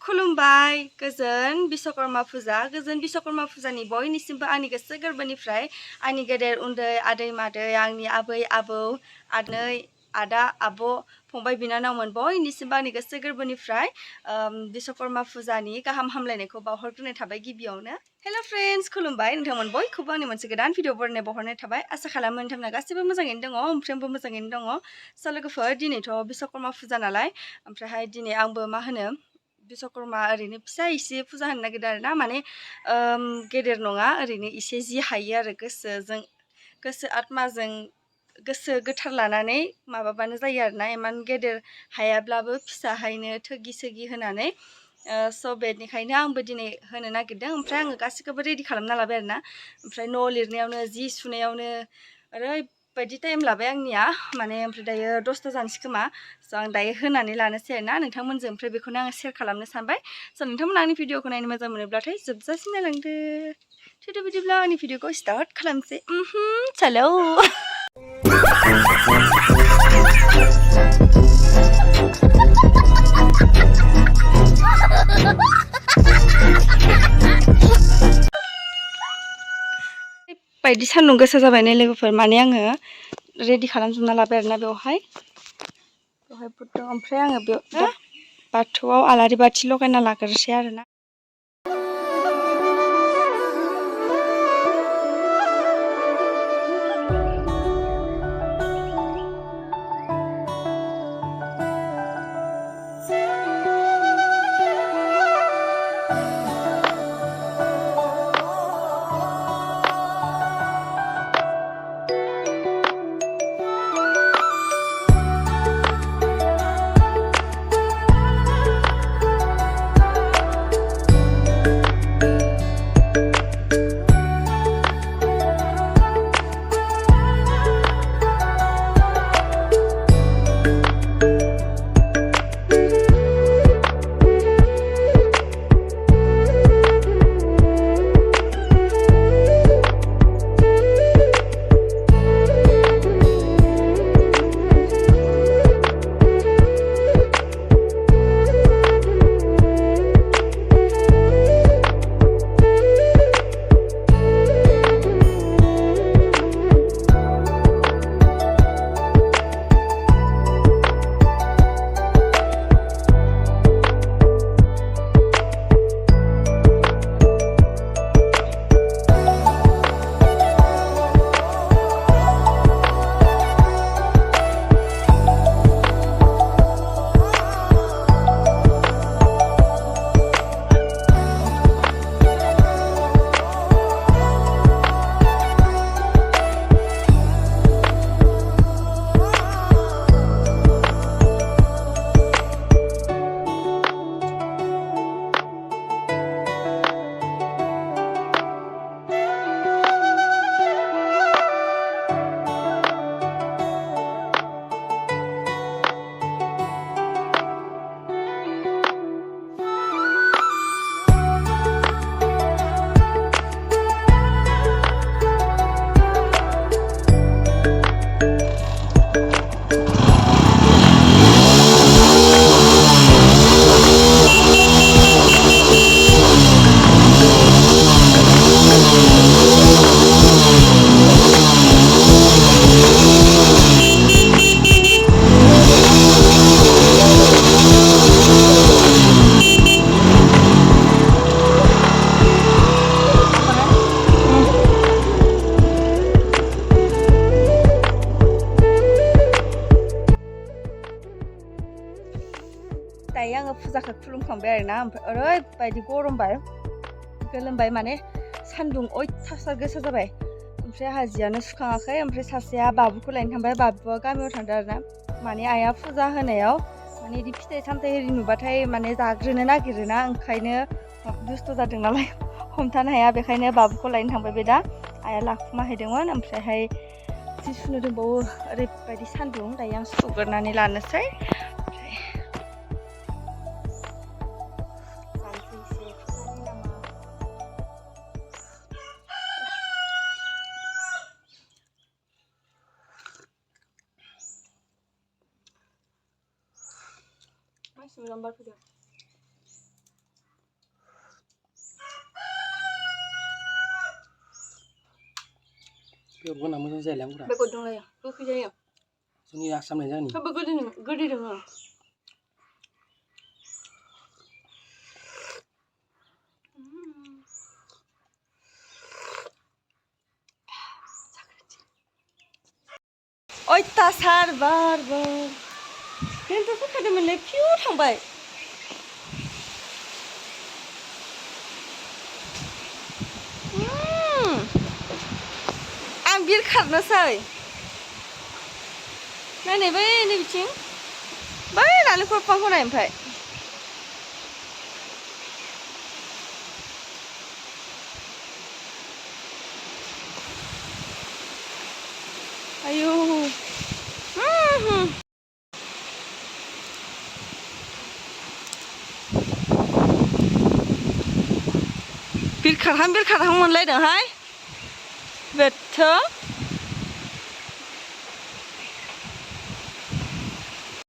खुलुमबाय गोजोन विश्वकर्मा पुजा गोजोन विश्वकर्मा पुजानि बयनिसिमबो आंनि गोसो गोरबोनिफ्राय आंनि गेदेर उन्दै आदै मादै आंनि आबै आबौ आनै आदा आब' फंबाय बिनानावमोन बयनिसिमबो आंनि गोसो गोरबोनिफ्राय विश्वकर्मा पुजानि गाहाम हामलायनायखौ बावहरग्रोनाय थाबाय गिबियावनो। हेल' फ्रेन्ड्स खुलुमबाय नोंथांमोन बयखौबो आंनि मोनसे गोदान भिडिअ बरायनाय बावहरनाय थाबाय। आसा खालामो नोंथांमोना गासिबो मोजाङैनो दङ ओमफ्रायबो मोजाङैनो दङ। स' लोगोफोर दिनैथ' विश्वकर्मा पुजा नालाय ओमफ्रायहाय दिनै आंबो मा होनो विश्वकर्मा ओरैनो फिसा एसे फुजा होनो नागिरदों आरो ना माने गेदेर नङा ओरैनो एसे जि हायो आरो गोसो आत्माजों गोसो गोथार लानानै माबाबानो जायो आरो ना इमान गेदेर हायाब्लाबो फिसाहायनो थोगि सोगि होनानै स' बेनिखायनो आंबो दिनै होनो नागिरदों। ओमफ्राय आङो गासिखौबो रेडि खालामना लाबाय आरो ना ओमफ्राय न' लिरनायावनो जि सुनायावनो ओरैबायदि टाइम लाबाय आंनिया माने ओमफ्राय दायो 10ता जानोसै खोमा स' आं दायो होनानै लानोसै आरो ना नोंथांमोनजों ओमफ्राय बेखौनो आङो शेयार खालामनो सानबाय। स' नोंथांमोना आंनि भिडिअखौ नायनो मोजां मोनोब्लाथाय जोबजासिम नायलांदो। थेवबो बिदिब्ला आंनि भिडिअखौ स्टार्ट खालामसै। चलो बायदि सान्दुं गोसा जाबाय नै लोगोफोर माने आङो रेडि खालामजोबना लाबाय आरोना बेवहाय फुदुं ओमफ्राय आङो बेयाव बाथौआव आलारि बाथि लगायना लाग्रोसै आरोना। दायो आङो फुजाखौ खुलुमखांबाय आरोना ओमफ्राय ओरैबायदि गरमबाय गोलोमबाय माने सान्दुं अयथासार गोसा जाबाय ओमफ्राय आंहा जियानो सुखाङाखै ओमफ्राय सासेया बाबुखौ लायनो थांबाय बाबुआ गामियाव थांदों आरोना माने आइया फुजा होनायाव माने बिदि फिथाइ सामथाइ एरि नुबाथाय माने जाग्रोनो नागिरोना ओंखायनो दुस्थ' जादों नालाय हमथानो हाया बेखायनो बाबुखौ लायनो थांबाय बे दा आइया लाखुमाहैदोंमोन ओमफ्रायहाय जि सुनो दंबावो ओरैबायदि सान्दुं दायो आं सुग्रोनानै लानोसै। Masih gambar video. बेगरना मोजां जायालै आंगुरा बेगर दंलायो गोखै जायो जोंनि आसामनि जानि थेवबो गोदै दङ अयथासार बार बेनोथ' फैखादोंमोनलै फिउ थांबाय आं बिरखारनोसै नायनाय बै नै बिथिं बै नालेंखर बिफांखौ नाय ओमफ्राय आयौ बिरखारहां मोनलायदोंहाय बेथ'